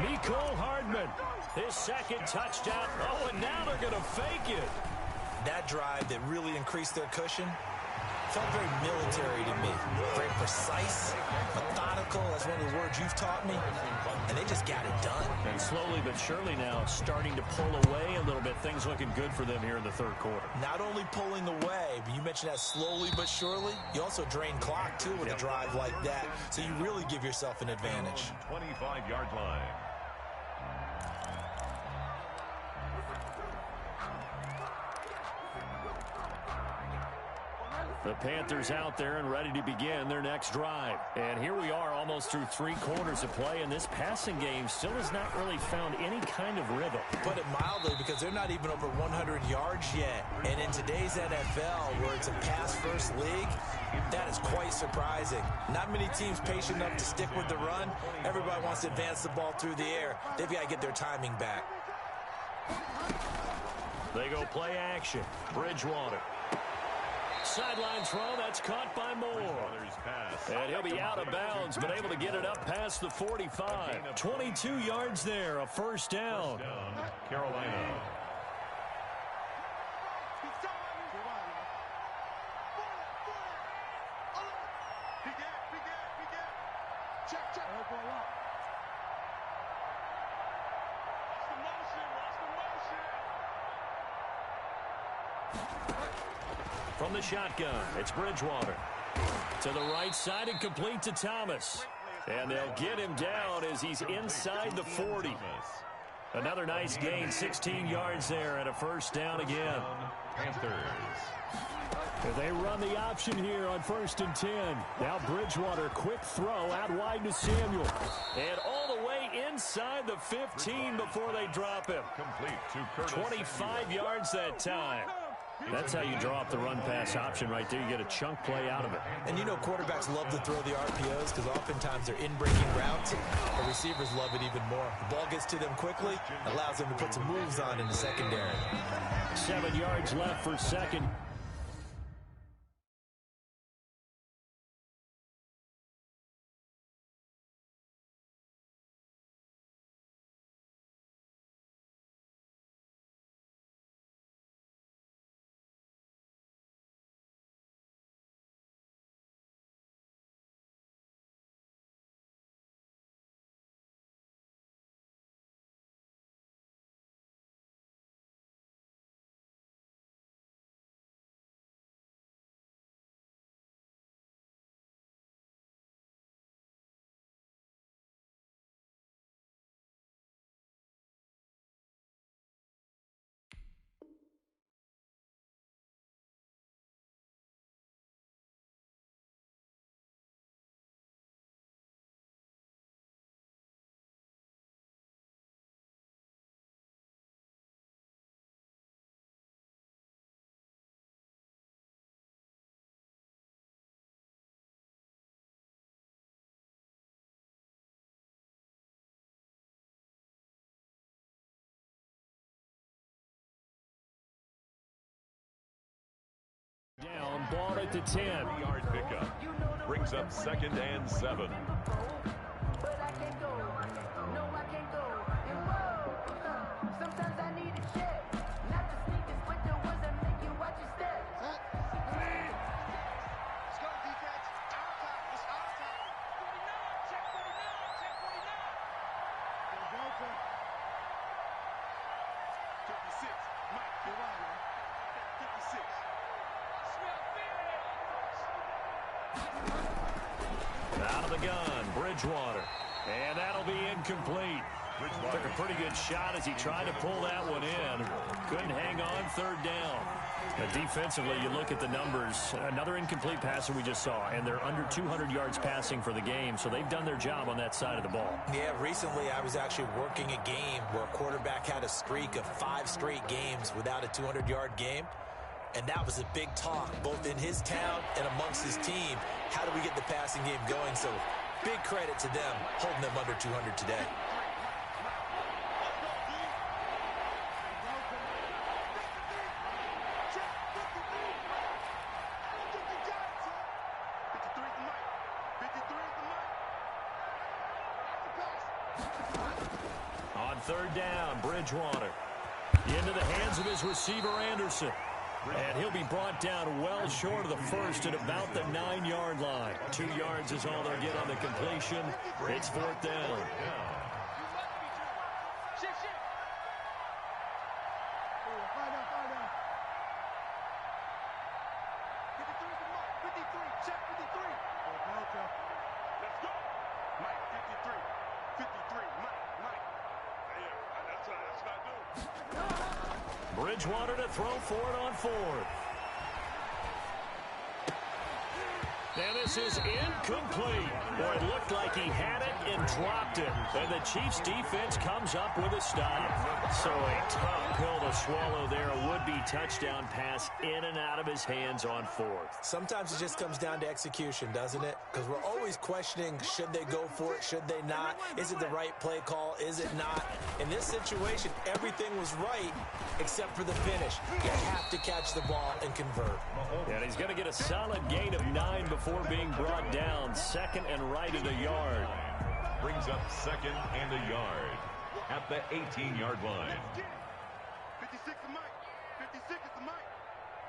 Mecole Hardman, his 2nd touchdown. Oh, and now they're going to fake it. That drive that really increased their cushion felt very military to me. Very precise, methodical. That's one of the words you've taught me. And they just got it done. And slowly but surely now starting to pull away a little bit. Things looking good for them here in the 3rd quarter. Not only pulling away, but you mentioned that slowly but surely. You also drain clock, too, with a drive like that. So you really give yourself an advantage. 25-yard line. The Panthers out there and ready to begin their next drive. And here we are almost through 3 quarters of play, and this passing game still has not really found any kind of rhythm. Put it mildly, because they're not even over 100 yards yet. And in today's NFL, where it's a pass-first league, that is quite surprising. Not many teams patient enough to stick with the run. Everybody wants to advance the ball through the air. They've got to get their timing back. They go play action. Bridgewater. Sideline throw, that's caught by Moore. And he'll be out of bounds, but able to get it up past the 45. 22 yards there, a first down. Carolina. From the shotgun, it's Bridgewater. To the right side and complete to Thomas. And they'll get him down as he's inside the 40. Another nice gain, 16 yards there and a first down again. Panthers. They run the option here on 1st and 10. Now Bridgewater, quick throw out wide to Samuel. And all the way inside the 15 before they drop him. Complete to Curtis 25 yards that time. That's how you draw up the run-pass option right there. You get a chunk play out of it. And you know quarterbacks love to throw the RPOs because oftentimes they're in-breaking routes. The receivers love it even more. The ball gets to them quickly, allows them to put some moves on in the secondary. 7 yards left for 2nd. Down, ball at the 10. 3-yard pickup. Brings up 2nd and 7. But I can't go. No, I can't go. And whoa, sometimes I need a check. Not the sneakers, but the Out of the gun, Bridgewater. And that'll be incomplete. Took a pretty good shot as he tried to pull that one in. Couldn't hang on third down. But defensively, you look at the numbers. Another incomplete passer we just saw, and they're under 200 yards passing for the game, so they've done their job on that side of the ball. Yeah, recently I was actually working a game where a quarterback had a streak of 5 straight games without a 200-yard game. And that was a big talk, both in his town and amongst his team. How do we get the passing game going? So big credit to them, holding them under 200 today. On third down, Bridgewater. Into the hands of his receiver, Anderson. And he'll be brought down well short of the first at about the 9-yard line. 2 yards is all they'll get on the completion. It's fourth down. Bridgewater to throw for it on fourth. And this is incomplete. Boy, it looked like he had it and dropped it. And the Chiefs defense comes up with a stop. So a tough pill to swallow there. A would-be touchdown pass in and out of his hands on fourth. Sometimes it just comes down to execution, doesn't it? Because we're always questioning, should they go for it, should they not? Is it the right play call, is it not? In this situation, everything was right except for the finish. You have to catch the ball and convert. And he's going to get a solid gain of 9 before being brought down. Second and right at a yard. Brings up second and a yard at the 18-yard line. 56 is Mike. 56 is the Mike.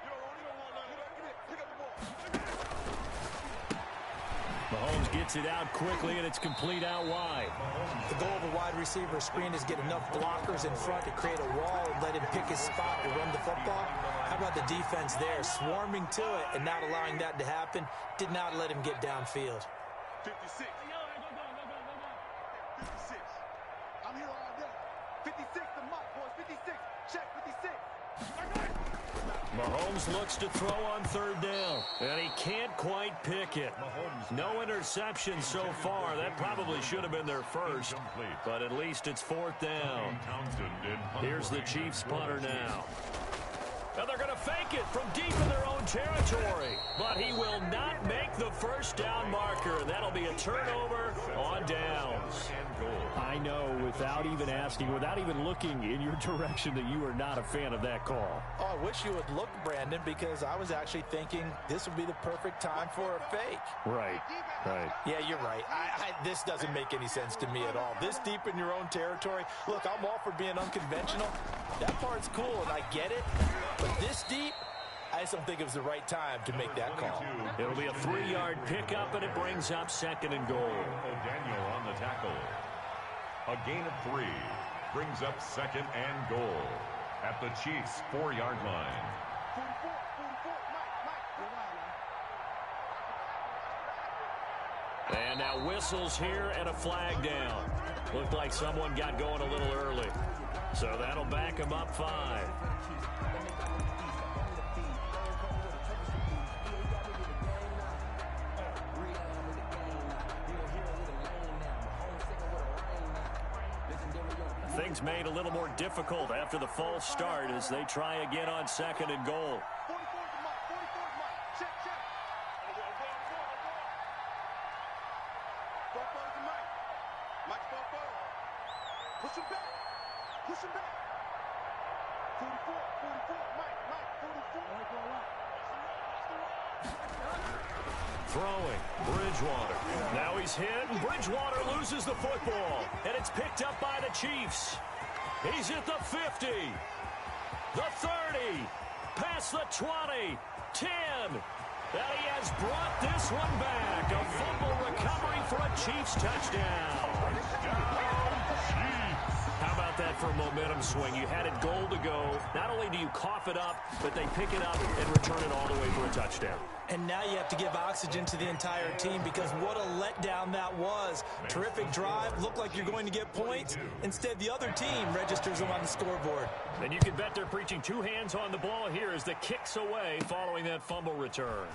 You don't want none. Pick up the ball. Mahomes gets it out quickly, and it's complete out wide. The goal of a wide receiver screen is get enough blockers in front to create a wall and let him pick his spot to run the football. How about the defense there, swarming to it and not allowing that to happen? Did not let him get downfield. 56. 56. I'm here all day. 56 the Mike, boys. 56. Check 56. Mahomes looks to throw on third down, and he can't quite pick it. No interception so far. That probably should have been their first, but at least it's fourth down. Here's the Chiefs punter now. And they're going to fake it from deep in their own territory, but he will not make the first down marker, and that'll be a turnover on downs. I know, without even asking, without even looking in your direction, that you are not a fan of that call. Oh, I wish you would look, Brandon, because I was actually thinking this would be the perfect time for a fake. Right. Yeah, you're right. This doesn't make any sense to me at all. This deep in your own territory. Look, I'm all for being unconventional. That part's cool, and I get it. But this deep, I just don't think it was the right time to make that call. It'll be a 3-yard pickup, and it brings up second and goal. O'Daniel on the tackle. A gain of 3 brings up second and goal at the Chiefs' 4-yard line. 44, Mike. And now whistles here and a flag down. Looked like someone got going a little early. So that'll back him up 5. Things made a little more difficult after the false start as they try again on second and goal. 44 is Mike. Check. 44 is Mike. Mike's 44. Push him back. 44, Mike, 44. Throwing, Bridgewater. Now he's hit, and Bridgewater loses the football. And it's picked up by the Chiefs. He's at the 50, the 30, past the 20, 10. And he has brought this one back. A fumble recovery for a Chiefs touchdown. How about that for a momentum swing? You had it goal to go. Not only do you cough it up, but they pick it up and return it all the way for a touchdown. And now you have to give oxygen to the entire team because what a letdown that was. Terrific drive. Looked like you're going to get points. Instead, the other team registers them on the scoreboard. And you can bet they're preaching 2 hands on the ball here as the kick's away following that fumble return.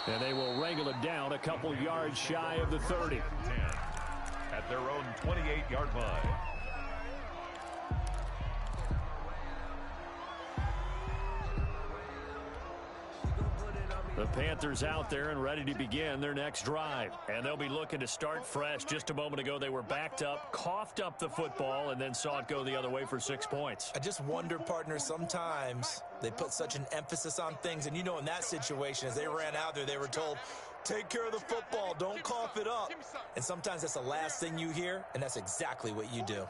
And they will wrangle it down a couple yards shy of the 30. 10 at their own 28-yard line. The Panthers out there and ready to begin their next drive. And they'll be looking to start fresh. Just a moment ago, they were backed up, coughed up the football, and then saw it go the other way for 6 points. I just wonder, partner, sometimes they put such an emphasis on things. And, you know, in that situation, as they ran out there, they were told, take care of the football, don't cough it up. And sometimes that's the last thing you hear, and that's exactly what you do.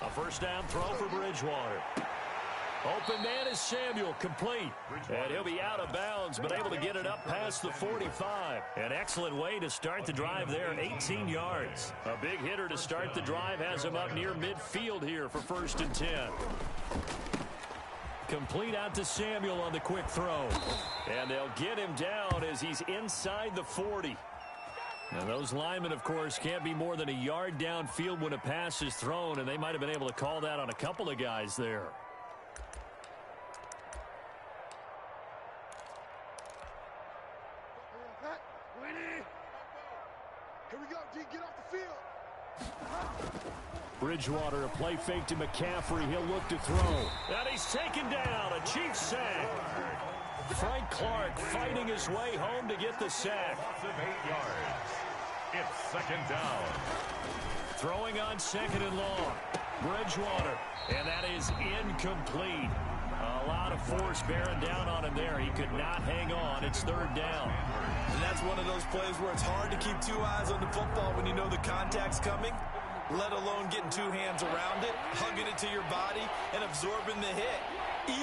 A first down throw for Bridgewater. Open man is Samuel, complete. And he'll be out of bounds, but able to get it up past the 45. An excellent way to start the drive there, 18 yards. A big hitter to start the drive has him up near midfield here for 1st and 10. Complete out to Samuel on the quick throw. And they'll get him down as he's inside the 40. Now those linemen, of course, can't be more than a yard downfield when a pass is thrown, and they might have been able to call that on a couple of guys there. Here we go, D. Get off the field. Bridgewater, a play fake to McCaffrey. He'll look to throw. And he's taken down. A Chiefs sack. Frank Clark fighting his way home to get the sack. 8 yards. It's 2nd down. Throwing on 2nd and long. Bridgewater. And that is incomplete. A lot of force bearing down on him there. He could not hang on. It's 3rd down. And that's one of those plays where it's hard to keep 2 eyes on the football when you know the contact's coming, let alone getting 2 hands around it, hugging it to your body, and absorbing the hit.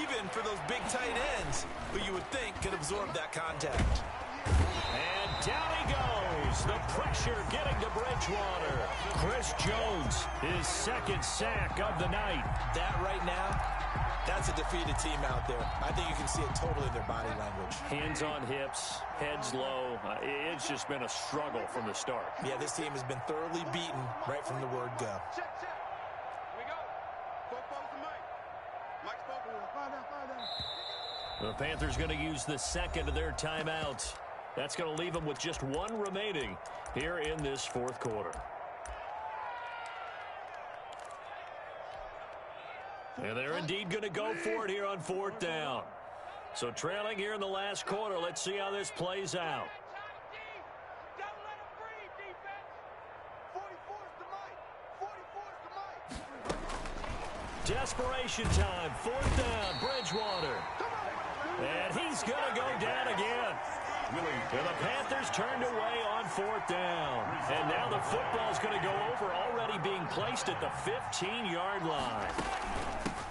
Even for those big tight ends who you would think could absorb that contact. And down he goes. The pressure getting to Bridgewater. Chris Jones, his 2nd sack of the night. That right now, that's a defeated team out there. I think you can see it totally in their body language. Hands on hips, heads low. It's just been a struggle from the start. Yeah, this team has been thoroughly beaten right from the word go. Check. Here we go. Focus to Mike. Mike's focus. Find out. The Panthers going to use the 2nd of their timeouts. That's going to leave them with just 1 remaining here in this 4th quarter. And they're indeed going to go for it here on 4th down. So trailing here in the last quarter. Let's see how this plays out. Don't let him breathe, defense. 44's the Mike. 44's the Mike. Desperation time. 4th down. Bridgewater. And he's going to go down again. And the Panthers turned away on 4th down. And now the football's going to go over, already being placed at the 15-yard line.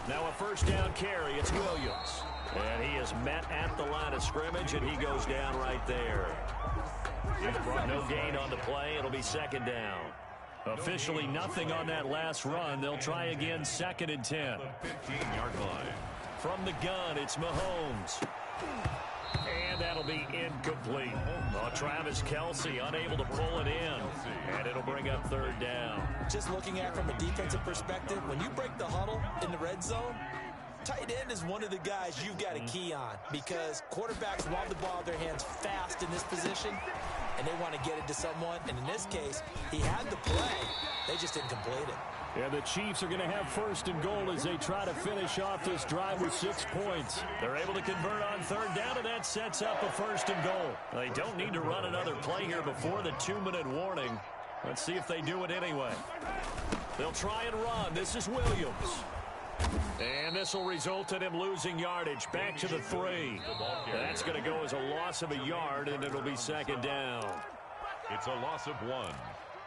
Now a 1st down carry. It's Williams. And he is met at the line of scrimmage, and he goes down right there. He's brought no gain on the play. It'll be 2nd down. Officially nothing on that last run. They'll try again, 2nd and 10. The 15-yard line. From the gun, it's Mahomes. And that'll be incomplete. Travis Kelce unable to pull it in. And it'll bring up 3rd down. Just looking at it from a defensive perspective, when you break the huddle in the red zone, tight end is one of the guys you've got to key on because quarterbacks want the ball in their hands fast in this position, and they want to get it to someone. And in this case, he had the play. They just didn't complete it. And the Chiefs are going to have 1st and goal as they try to finish off this drive with 6 points. They're able to convert on 3rd down, and that sets up a 1st and goal. They don't need to run another play here before the 2-minute warning. Let's see if they do it anyway. They'll try and run. This is Williams. And this will result in him losing yardage. Back to the 3. That's going to go as a loss of a yard, and it'll be 2nd down. It's a loss of 1.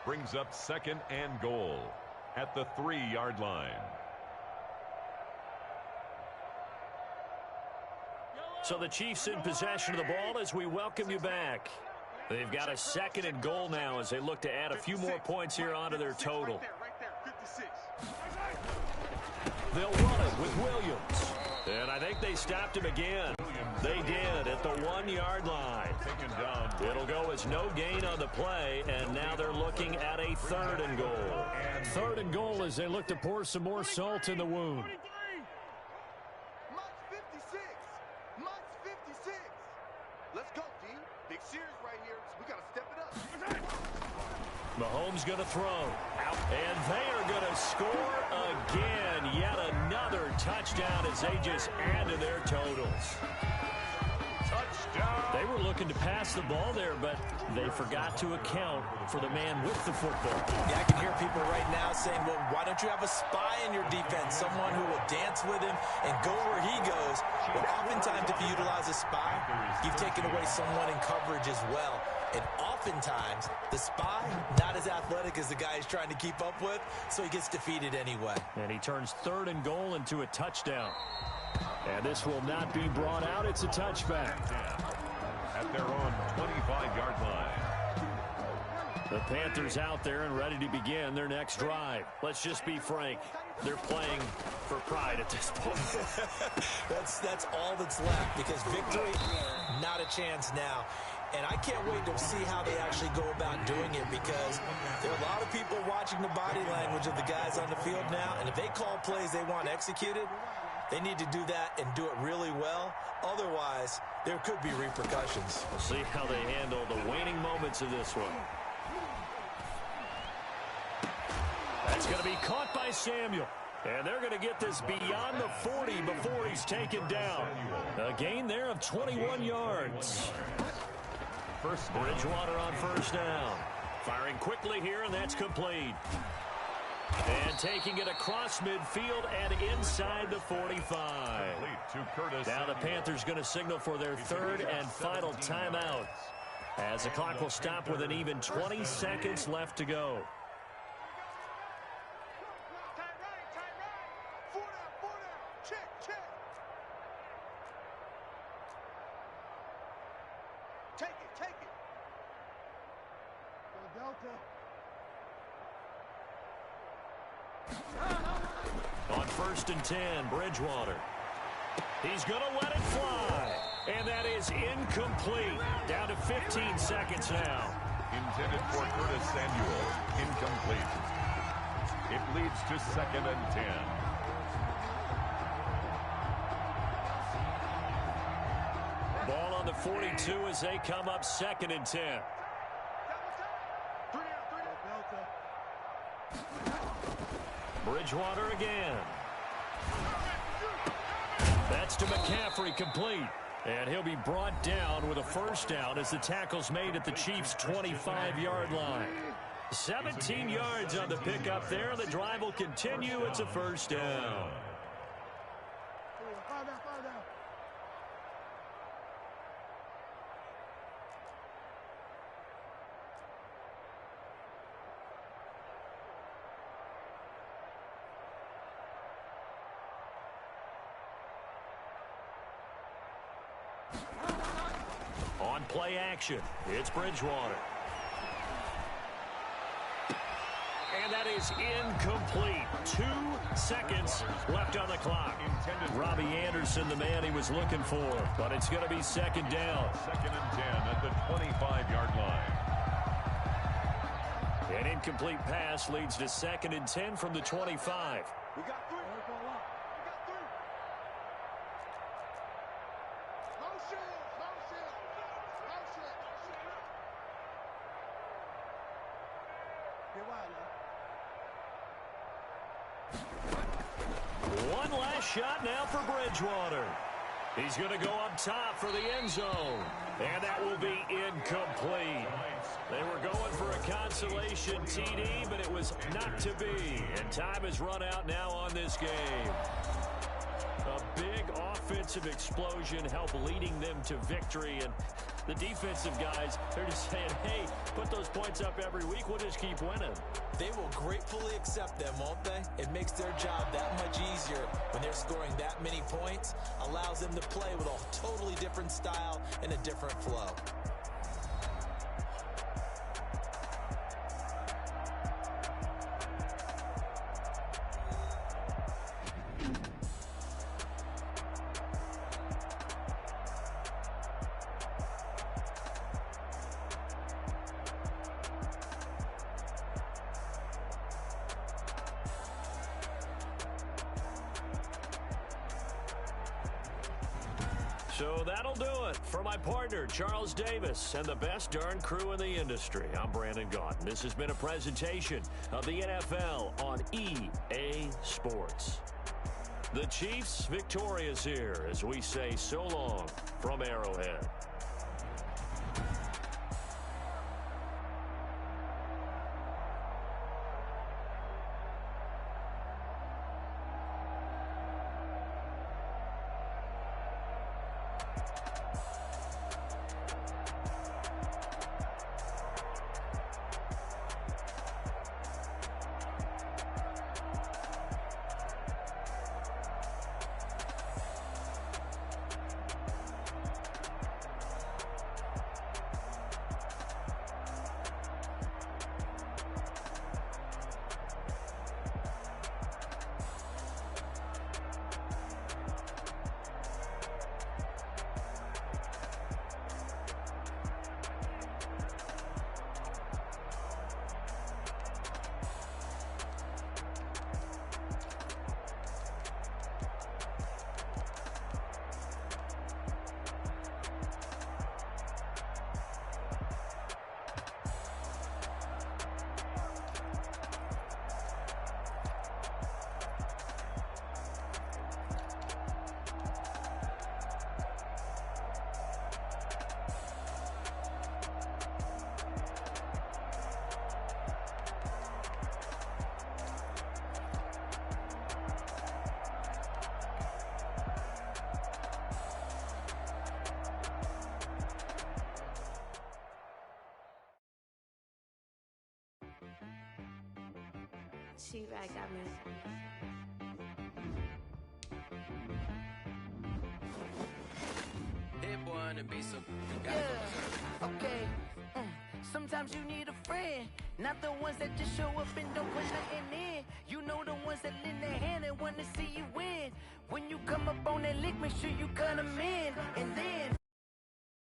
Brings up 2nd and goal at the 3-yard line. So the Chiefs in possession of the ball as we welcome you back. They've got a 2nd and goal now as they look to add a few more points here onto their total. Right there, 56. They'll run it with Williams. And I think they stopped him again. They did at the 1-yard line. It'll go as no gain on the play, and now they're looking at a 3rd and goal. 3rd and goal as they look to pour some more salt in the wound. Much 56. Much 56. Let's go, D. Big series right here. We got to step it up. Mahomes going to throw. And they are going to score again. Yet another touchdown as they just add to their totals. Touchdown. They were looking to pass the ball there, but they forgot to account for the man with the football. Yeah, I can hear people right now saying, well, why don't you have a spy in your defense, someone who will dance with him and go where he goes? But oftentimes, if you utilize a spy, you've taken away someone in coverage as well. And oftentimes, the spy, not as athletic as the guy he's trying to keep up with, so he gets defeated anyway. And he turns 3rd and goal into a touchdown. And this will not be brought out. It's a touchback. At their own 25-yard line. The Panthers out there and ready to begin their next drive. Let's just be frank. They're playing for pride at this point. That's all that's left, because victory, not a chance now. And I can't wait to see how they actually go about doing it, because there are a lot of people watching the body language of the guys on the field now, and if they call plays they want executed, they need to do that and do it really well. Otherwise, there could be repercussions. We'll see how they handle the waning moments of this one. That's going to be caught by Samuel. And they're going to get this beyond the 40 before he's taken down. A gain there of 21 yards. Bridgewater on 1st down. Firing quickly here, and that's complete. And taking it across midfield and inside the 45. Now the Panthers going to signal for their 3rd and final timeout, as the clock will stop with an even 20 seconds left to go. On 1st and 10, Bridgewater. He's going to let it fly. And that is incomplete. Down to 15 seconds now. Intended for Curtis Samuel. Incomplete. It leads to 2nd and 10. Ball on the 42 as they come up 2nd and 10. Bridgewater again. That's to McCaffrey, complete. And he'll be brought down with a 1st down as the tackle's made at the Chiefs' 25-yard line. 17 yards on the pickup there. The drive will continue. It's a 1st down. On play action, it's Bridgewater. And that is incomplete. 2 seconds left on the clock. Robbie Anderson, the man he was looking for. But it's going to be 2nd down. 2nd and 10 at the 25-yard line. An incomplete pass leads to 2nd and 10 from the 25. We got 3. One last shot now for Bridgewater. He's going to go up top for the end zone. And that will be incomplete. They were going for a consolation TD, but it was not to be. And time has run out now on this game. A big offensive explosion helped leading them to victory. And the defensive guys, they're just saying, hey, put those points up every week. We'll just keep winning. They will gratefully accept them, won't they? It makes their job that much easier when they're scoring that many points. Allows them to play with a totally different style and a different flow. So that'll do it. For my partner, Charles Davis, and the best darn crew in the industry, I'm Brandon Gaudin. This has been a presentation of the NFL on EA Sports. The Chiefs victorious here as we say so long from Arrowhead. She-Rag got me. Hit boy on the beat, so yeah, okay. Sometimes you need a friend, not the ones that just show up and don't put nothing in. You know the ones that lend their hand and want to see you win. When you come up on that lick, make sure you cut them in.